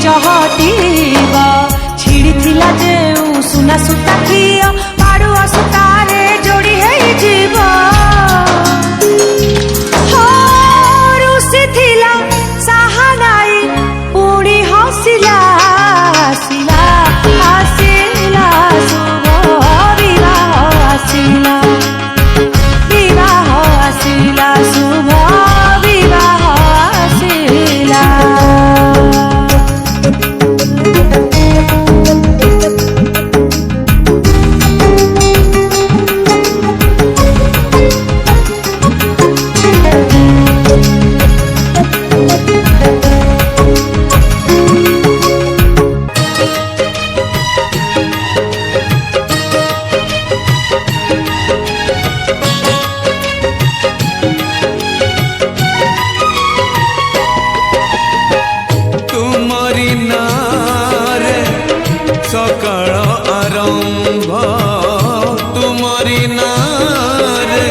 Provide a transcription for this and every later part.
चहटिब छिड़ी थिला जे सुना सुता खिया पाड़ुआ सुतारे जोड़ी है जीव रुसी थिला साहानाई पुणी हसिला आसिला आसिला शुभ विवाह आसिला विवाह आसिला शुभ विवाह आसिला। सकाळ आरंभ तुमरी नारे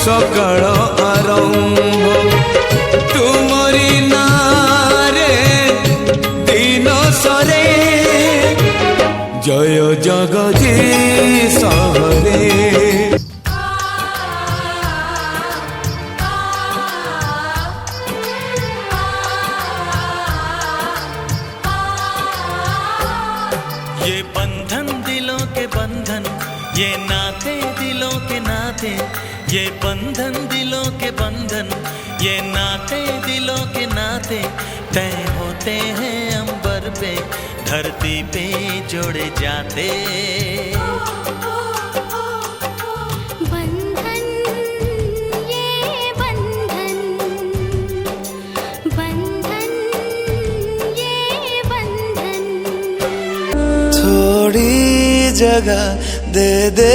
सकाळ आरंभ तुमरी नारे दिन सरे जय जगदीश हरे। ये बंधन दिलों के बंधन, ये नाते दिलों के नाते, ये बंधन दिलों के बंधन, ये नाते दिलों के नाते तय होते हैं अंबर पे धरती पे जोड़े जाते। थोड़ी जगह दे दे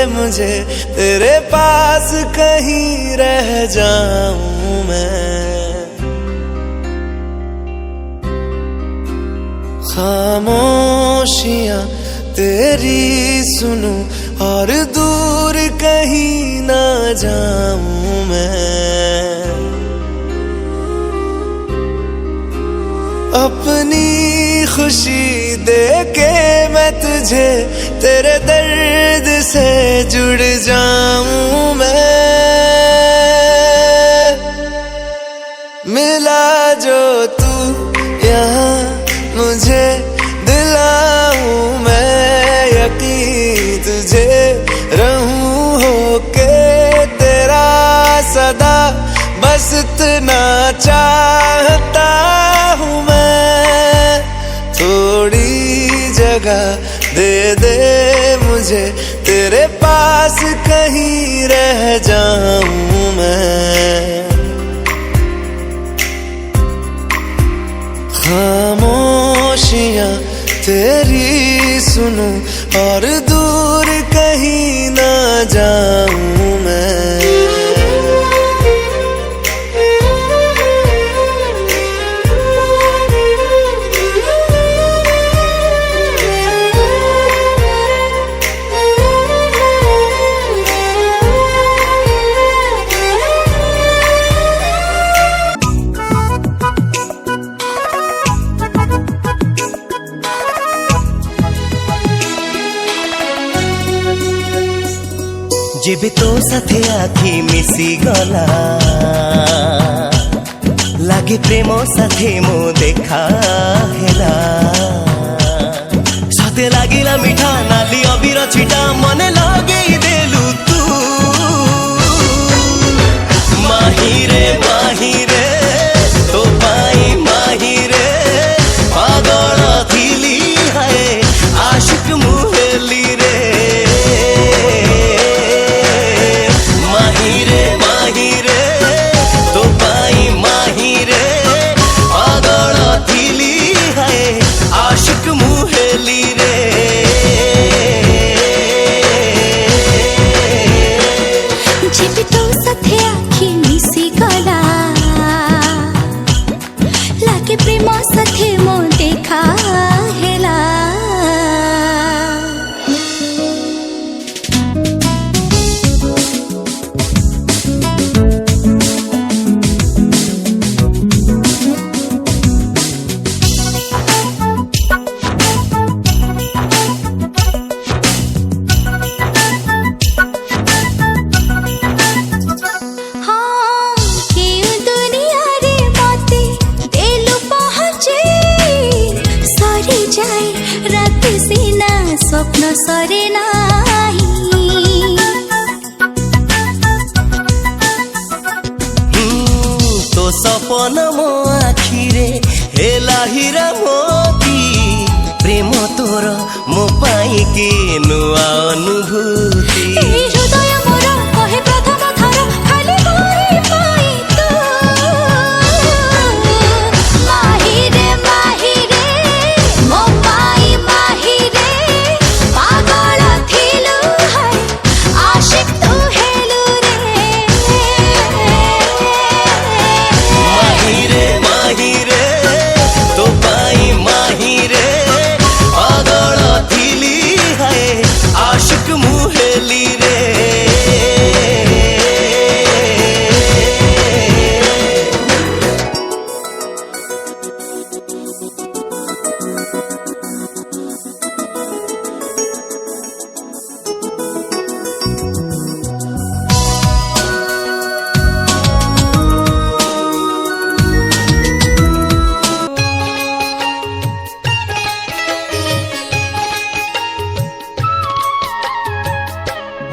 मुझे तेरे पास कहीं रह जाऊं मैं। खामोशियां तेरी सुनूं और दूर कहीं ना जाऊं मैं। अपनी खुशी दे के मैं तुझे तेरे दर्द से जुड़ जाऊं मैं। मिला जो तू यहाँ मुझे दिलाऊं मैं यकीन तुझे रहूं होके तेरा सदा बस इतना चाहता हूँ मैं। थोड़ी जगह दे दे मुझे तेरे पास कहीं रह जाऊं मैं। खामोशियां तेरी सुनूं और दूर कहीं ना जाऊं मैं। जेबे तो साथे आखि मिसी गला लागे प्रेम साथे मो देखा हेला सते लागिला मिठा नाली अबीर छिटा मने लगे देलु तू माहिरे माहिरे तो पाई माहिरे पागल थिली हाय आशिक मुहेली रे। प्रेम साथे मो देखा हेला। सरे नाही। तो सपन मो आखिरे हेला हीरा मोती प्रेम तोर मो पाई की नुआ अनुभूति। हृदय मोर कहे प्रथम थर खाली मोरी पाई तू। माही रे मो पाई माही रे पागल थिलु है आशिक तू हेलु माही रे तो पाई माही रे पागल थिली है आशिक मुहेली रे।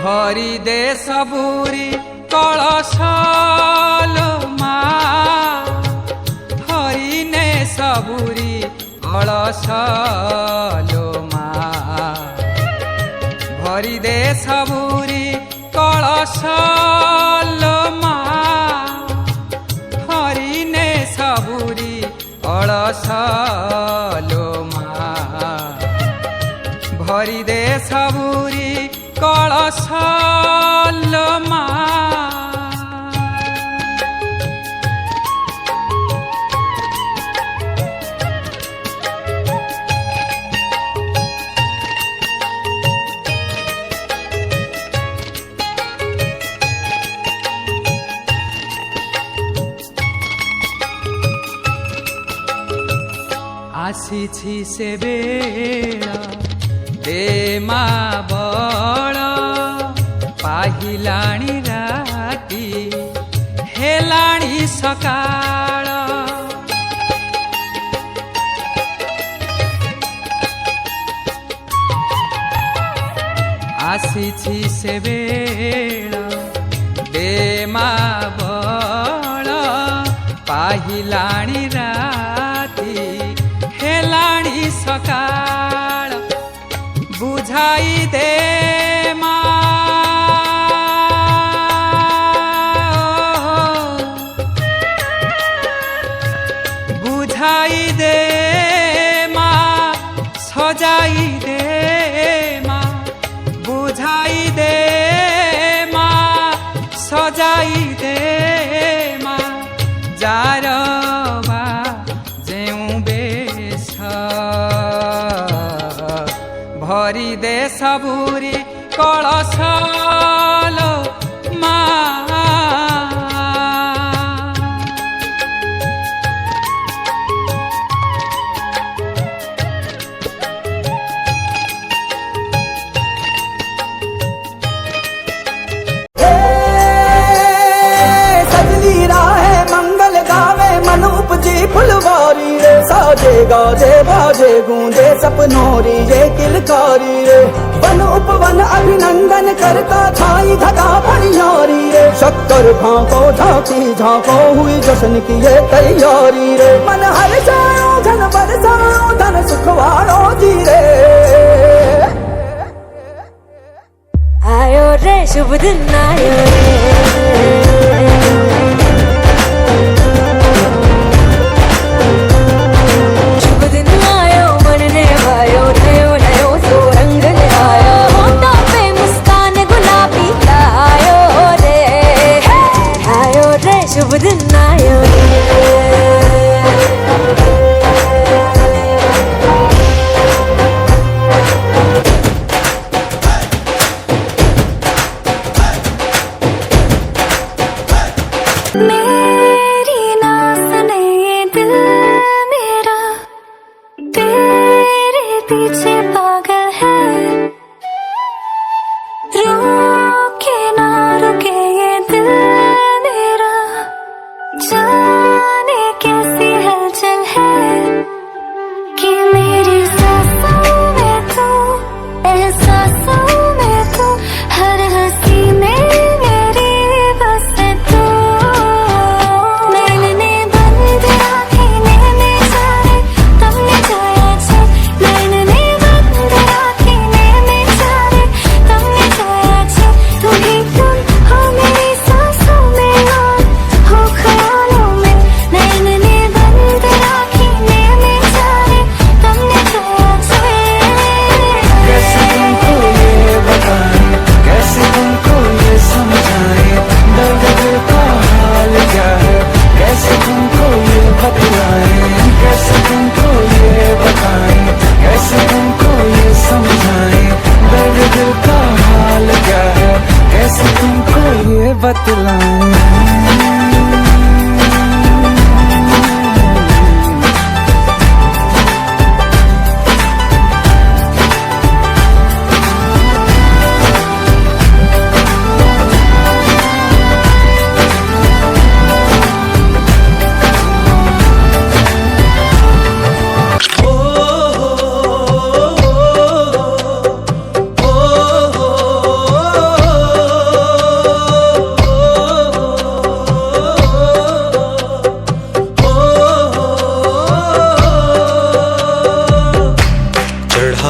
भरी दे सबुरी कलशालो मा भरी ने सबुरी कलशालो मा भरी दे सबुरी कलशालो मा भरी ने सबुरी कलशालो मा भरी दे सबुरी कलशालो मा। आसीछि से बेला दे मा बड़ पाहिलाणी राती हेलाणी सकाळ। आसीछि से बेला दे मा बड़ पाहिलाणी राती हेलाणी सकाळ। बुझाई दे मा बुझाई दे मा सजाई दे मा बुझाई दे मा सजाई दे मा जारवा जेऊ बेश भरी दे सबुरी कलशालो मा। फुलवारी रे साजे गाजे बाजे गूंजे सपनोरी रे किलकारी रे वन उपवन अभिनंदन करता छाई घटा भरियारी रे शक्कर भाको झांकी झांको हुई जश्न की ये तैयारी रे मन हर जाओ धन बरसाओ धन सुखवारो जी रे। आयो रे शुभ दिन आयो रे शुभ दिन आयो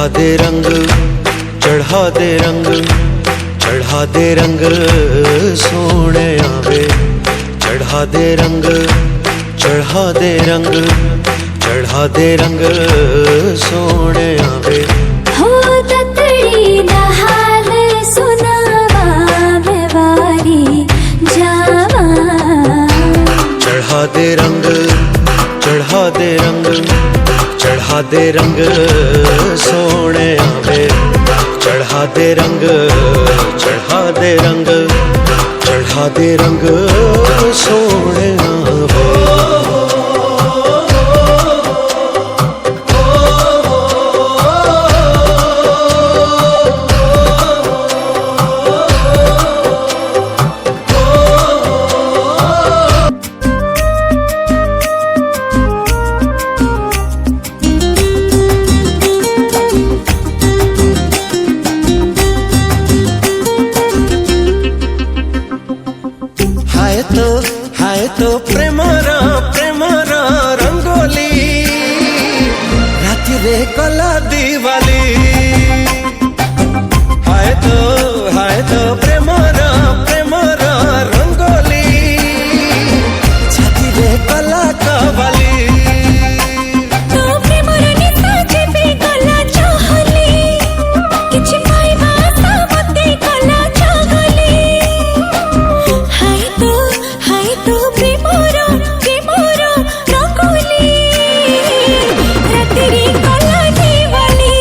चढ़ा दे रंग, चढ़ा दे रंग, चढ़ा दे रंग सोने आवे, चढ़ा दे रंग, चढ़ा दे रंग, चढ़ा दे रंग सोने आवे। हो ततड़ी ना हाल सुनावा मैं वारी जावा। चढ़ा दे रंग, चढ़ा दे रंग, चढ़ा दे रंग सोने आवे, चढ़ा दे रंग, चढ़ा दे रंग, चढ़ा दे रंग सोने आवे। हाय तो प्रेमरा प्रेमरा रंगोली राति रे कला दिवाली। हाय तो प्रेमरा प्रेमरा रंगोली छाती रे कला कवाली। तो प्रेमर निशा जेबे कला चाहली किछि पाइबा सामते कला चाहली। हाय तो प्रेमर प्रेमर रंगोली राति रे कला दिवाली।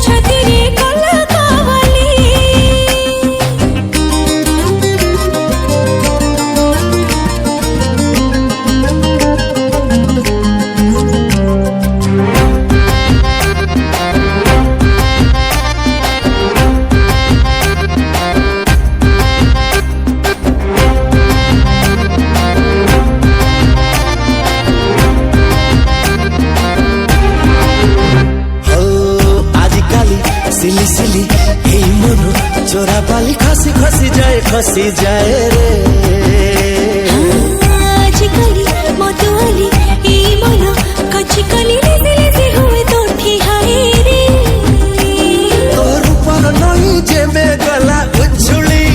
छाती रे कला कवाली। सिली सिली हे मन चोरा बाली खसी खसी जाए रे। आजकली मतवाली ए मन कचिकली लेसे हुए तोठी हाय रे। तोर ऊपर नहीं जे में गला उछुली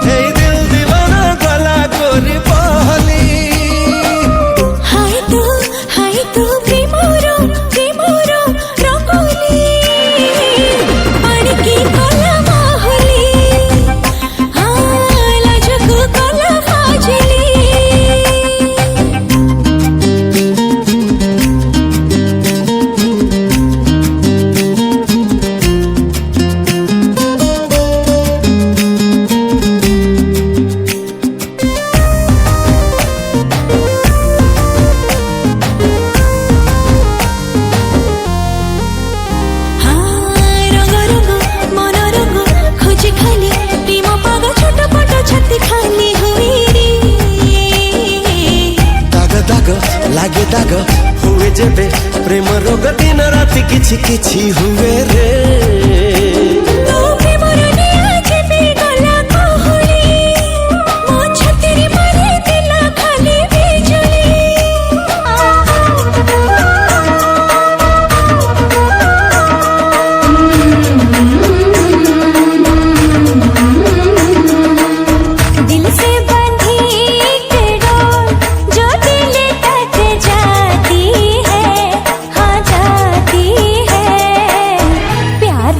हे दिल दीवाना गला गोरी बहली। हाय तो प्रेमर प्रेमर रंगोली पानी की कला माहली। लाजक कला फाजली। रंग रंग मन रंग खोजे खाली प्रेम पाग छोट पट छाती खाली हुई रे। दाग दाग लागे दाग हुए जेबे प्रेम रोग दिन राति किछि किछि हुए रे। तो प्रेमर निया जेबे गला कहली मो छाती रे मारे दिला खाली बिजली। दिल से बंधी के डोर जो दिल तक जाती है, हाँ जाती है। प्यार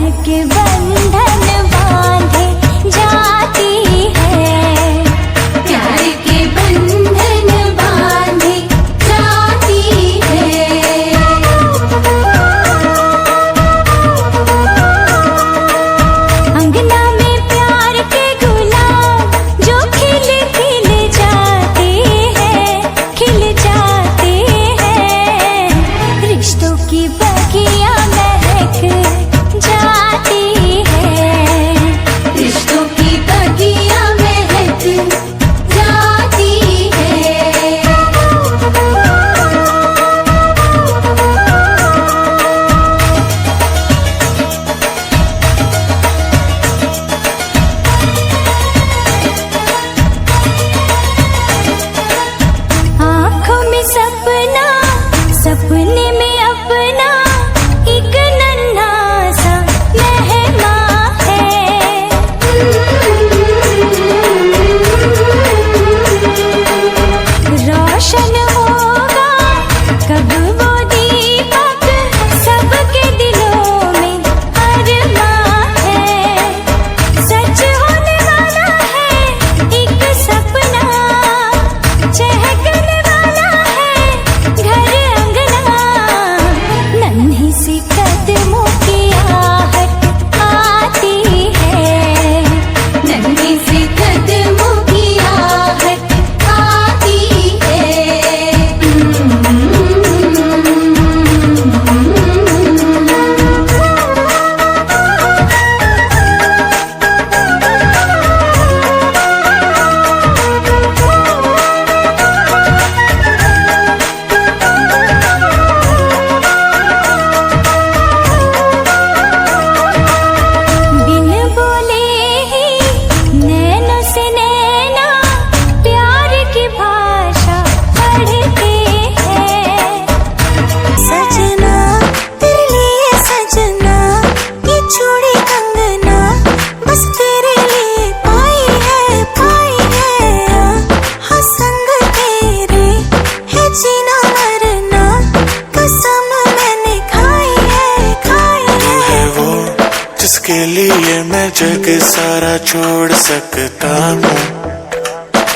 तेरे लिए मैं जग सारा छोड़ सकता हूँ,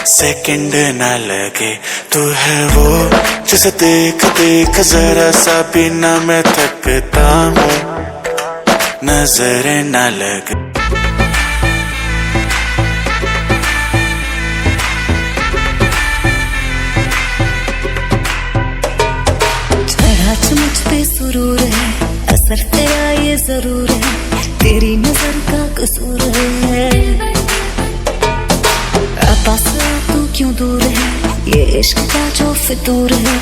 सेकंड ना लगे तू है वो जिसे देख देख जरा सा भी ना मैं थकता हूँ, नजरें ना लगे। मुझ पे सुरूर है, असर तेरा ये जरूर है, तेरी नजर का कसूर है। पास तू क्यों दूर है, ये इश्क का जो फितूर है,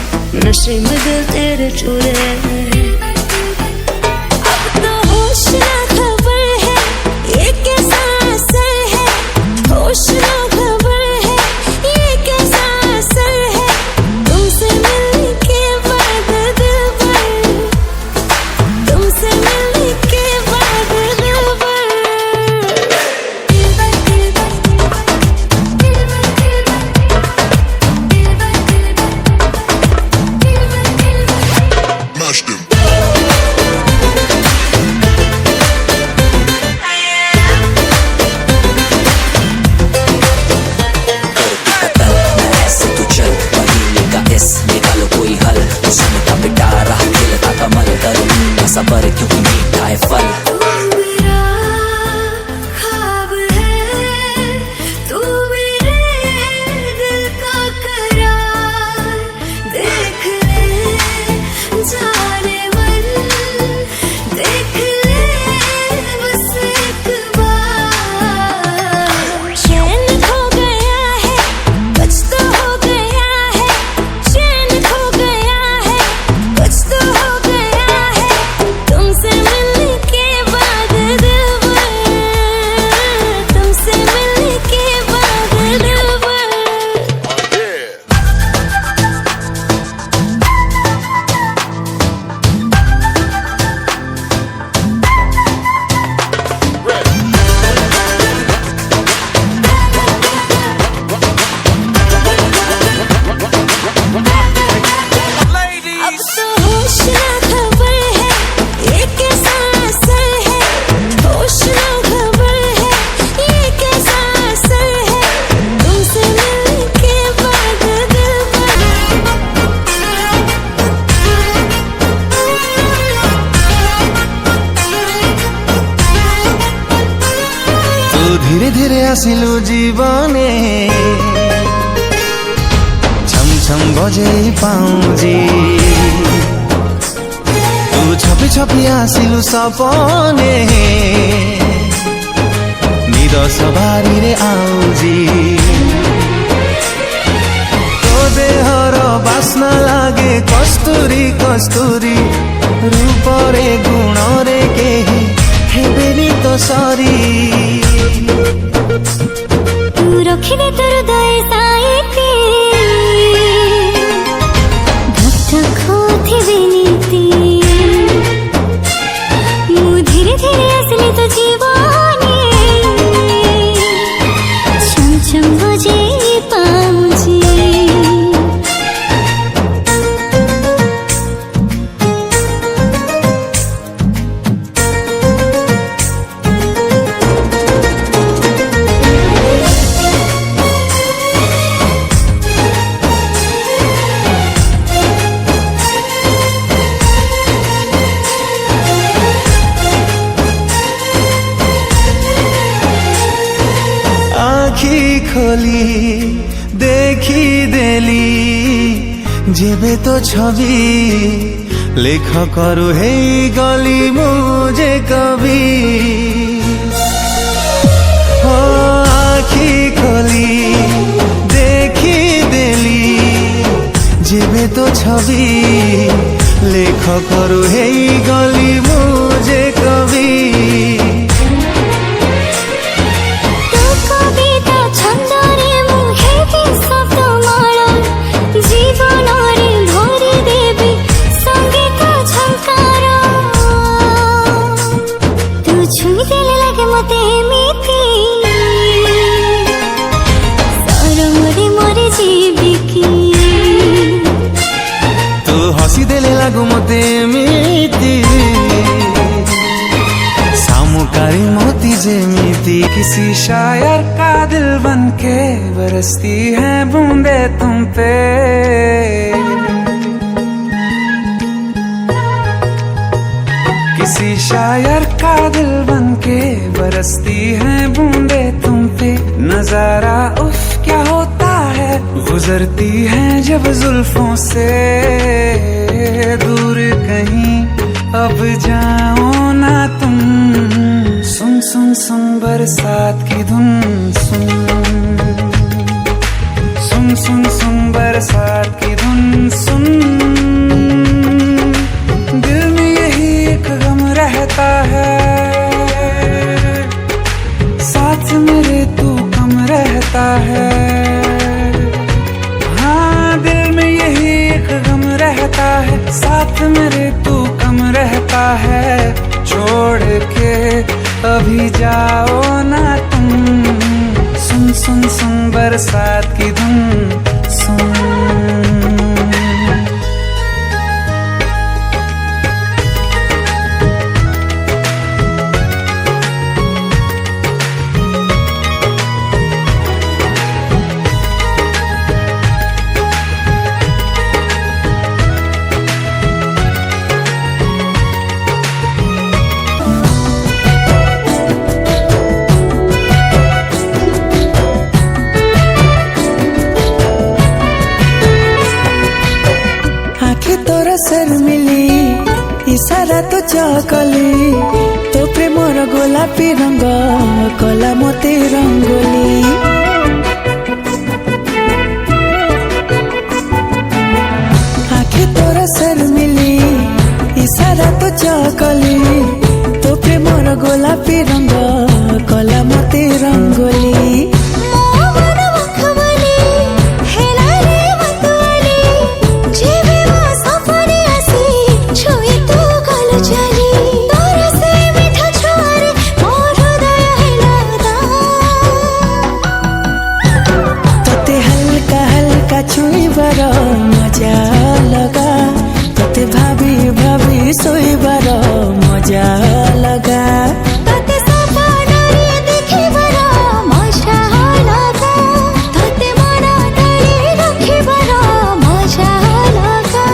नशे में दिल तेरे चूर है। अब तो होश ना खबर है, ये कैसा असर है, होश ना खबर है, ये कैसा असर है, तुमसे मिलने के बाद दिल भर, तुमसे मिलने के बाद दिल भर, निकालो कोई हल, उसमें का बेटा रहा खिलता कमल, करूँ सबर क्योंकि मीठा है फल। ख्वाब है तू मेरे दिल का करार, देख ले जाने मन, देख ले बस एक बार। चैन खो गया है, कुछ तो हो गया है, चैन खो गया है, कुछ तो हो गया है, तुमसे मिलने के बाद दिल भर, तुमसे मिलने के बाद दिल भर। अब तो होश ना खबर है, ये कैसा असर है, होश ना खबर है, ये कैसा असर है, तुमसे मिलने के बाद दिल भर। तू धीरे धीरे आसिलु जीवने, छम छम बजे पाउजी, तू छपी छपी आसिलु सपने, निद सवारी रे आउजी, तो देहर बास्ना लागे कस्तूरी कस्तूरी, रूपरे गुणरे केही हेबेनी तो सरी। तू रखिले तोर हृदय साइती, धक धक होथिबे नीति, मु धीरे धीरे आसली तो जीवने, छम छम बजे पाउजी। आखी खोली देखी देली जेबे तो छवि, लेख करू हे गली मुझे कवि। हो आखी खोली देखी देली जेबे तो छवि, लेख करू हे गली मुझे कवि। हसी देले लागू मते एमिति, सामुकारी मोती जेमीती किसी शायर का दिल बनके बरसती है बूंदे तुम पे। किसी शायर का दिल बनके बरसती है बूंदे तुम पे। नजारा उफ क्या होता है, गुजरती है जब जुल्फों से दूर कहीं अब जाओ ना तुम। सुन सुन सुन बरसात की धुन सुन, सुन सुन सुन बरसात की धुन सुन। दिल में यही एक गम रहता है, साथ मेरे तू कम रहता है। हाँ दिल में यही एक गम रहता है, साथ मेरे तू कम रहता है। छोड़ के अभी जाओ ना तुम। सुन सुन सुन बरसात की धुन सुन। सर मिली इशारा तो चकली, तो प्रेमर गोलापी रंग कला मोती रंगोली। आखे तोर सर मिली इशारा तो चकली, तो प्रेमर गोलापी रंग कला मोती रंगोली। छुईबार मजा लगा, तोते भाभी भाभी सोईबार मजा लगा। तोते सपनारे देखिबार मजा लगा, तोते मन धरि रखिबार मजा लगा।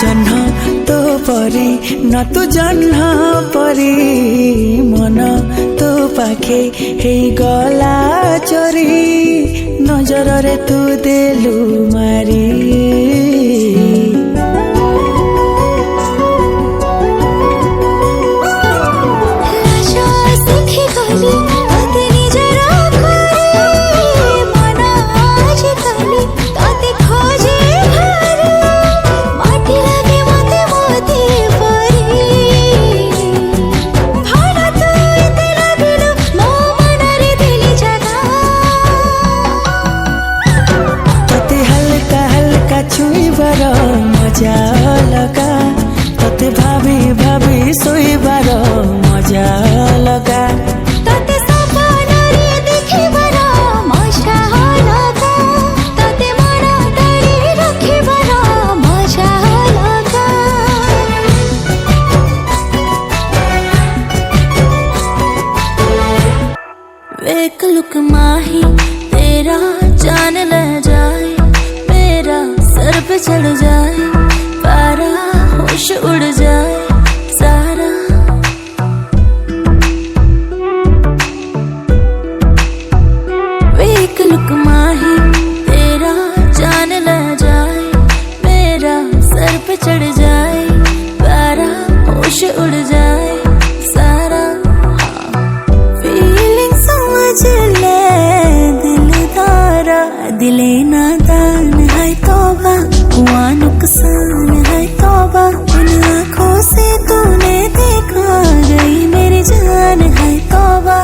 जह्न तो परी न तू जह्न परी, मन तो पाखे हे गला चोरी। नजर रे तू देलु मारी, छुईबार मजा लगा, तोते भाभी भाभी सोईबार मजा लगा। तोते सपनारे देखिबार मजा लगा, तोते मन धरि रखिबार मजा लगा। एक लुक माही तेरा जान ले जाए, मेरा सर पे चढ़ जाए पारा, होश उड़ जाए सारा। एक लुक माही तेरा जान ले जाए, मेरा सर पे चढ़ जाए पारा, होश उड़ जाए सारा। फीलिंग समझ ले दिल तारा, दिले नादान है तौबा, हुआ नुकसान है तौबा। इन आँखों से तूने देखा गई मेरी जान है तौबा।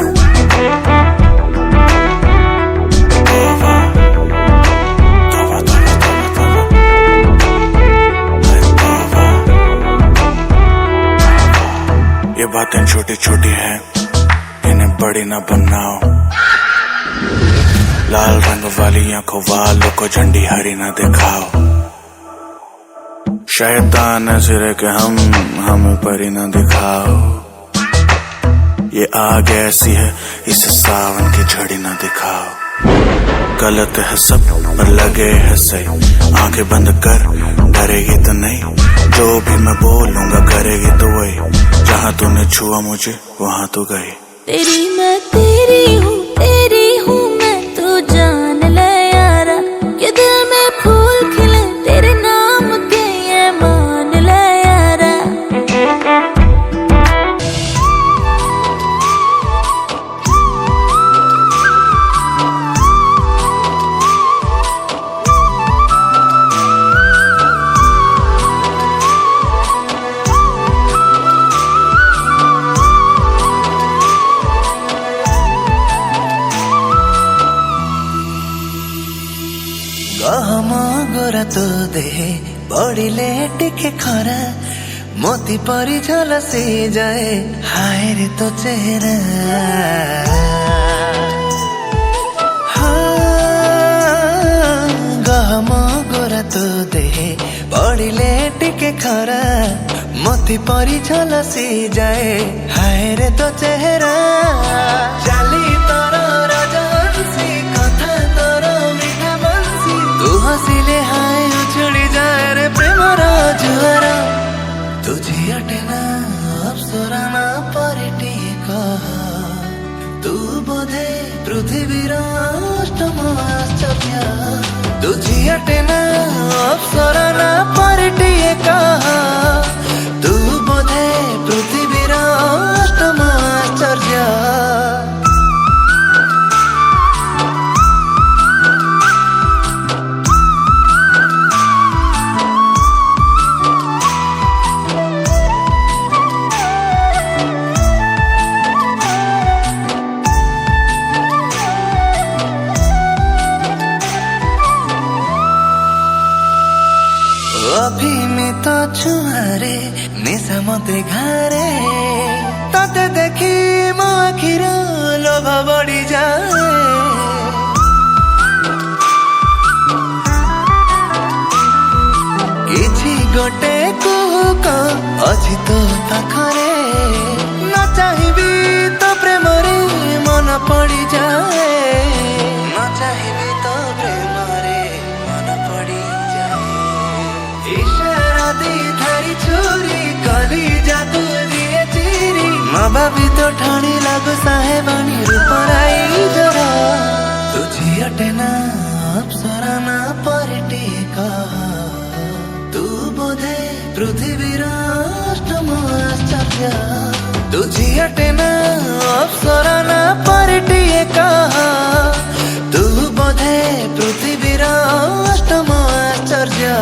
बातें छोटी छोटी हैं, इन्हें बड़ी ना बनाओ। लाल रंग वाली आंखों वालों को झंडी हरी ना दिखाओ। शैतान सिरे के हमें परी ना दिखाओ। ये आग ऐसी है, इसे सावन की झड़ी ना दिखाओ। गलत है सब पर लगे है सही, आंखें बंद कर डरेगी तो नहीं। जो भी मैं बोलूंगा करेगी तो वही, जहां तूने छुआ मुझे वहां तू गई। तेरी मैं तेरी हूँ मैं, तू जान ले यारा। ये दिल में फूल खिले तेरे नाम के, ये मान ले यारा। गहमा गोरा तो दे बड़िले टिके खरा, मोती परी झलसी जाए हाय रे तो चेहरा। गहमा गोरा तो दे बड़िले टिके खरा, मोती परी झलसी जाए हाय रे तो चेहरा। चाली तोर राजहंसी, कथा तोर मीठा बंसी, तू हसिले हाय उछड़ी जाए रे प्रेमर जुआर। तुझी अटे ना अप्सरा ना परिटी कह, तू बोधे पृथ्वीर अष्टम आश्चर्य। तुझी अटे ना अप्सरा ना परिटी कह, तू बोधे पृथ्वीर अष्टम आश्चर्य। अभिमित छुआरे निशा मते घारे, तते देखी मो आखिर लोभ बढ़ी जाए। किछि गोटे कुहुक अछि तो पाखरे, न चाहिबी तो प्रेम रे मन पड़ी जाए। न चाहिबी तो प्रेम रे मन पड़ी जाए। इशारा दी थारी छुरी कली जादू दिए चिरी, माँ बाबी तो ठाणी लागू साहेबानी रूपराई जरा। तुझी अटे ना अप्सरा ना परिटी कह, तू बोधे पृथ्वीर अष्टम आश्चर्य। तुझी अटे ना अप्सरा ना परिटी कह, तू बोधे पृथ्वीर अष्टम आश्चर्य।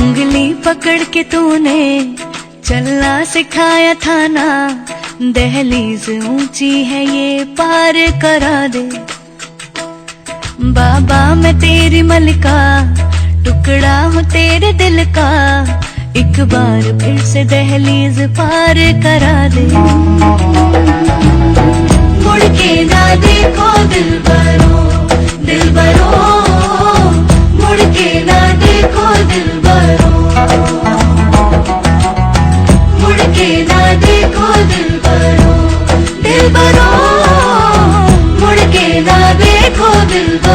उंगली पकड़ के तूने चलना सिखाया था ना, दहलीज ऊंची है ये पार करा दे। बाबा मैं तेरी मलिका, टुकड़ा हूँ तेरे दिल का, एक बार फिर से दहलीज पार करा दे। मुड़ के ना देखो दिलबरो दिलबरो, मुड़ के ना देखो दिलबरो, मुड़ के ना देखो दिलबरो दिलबरो, मुड़ के ना देखो दिलबरो।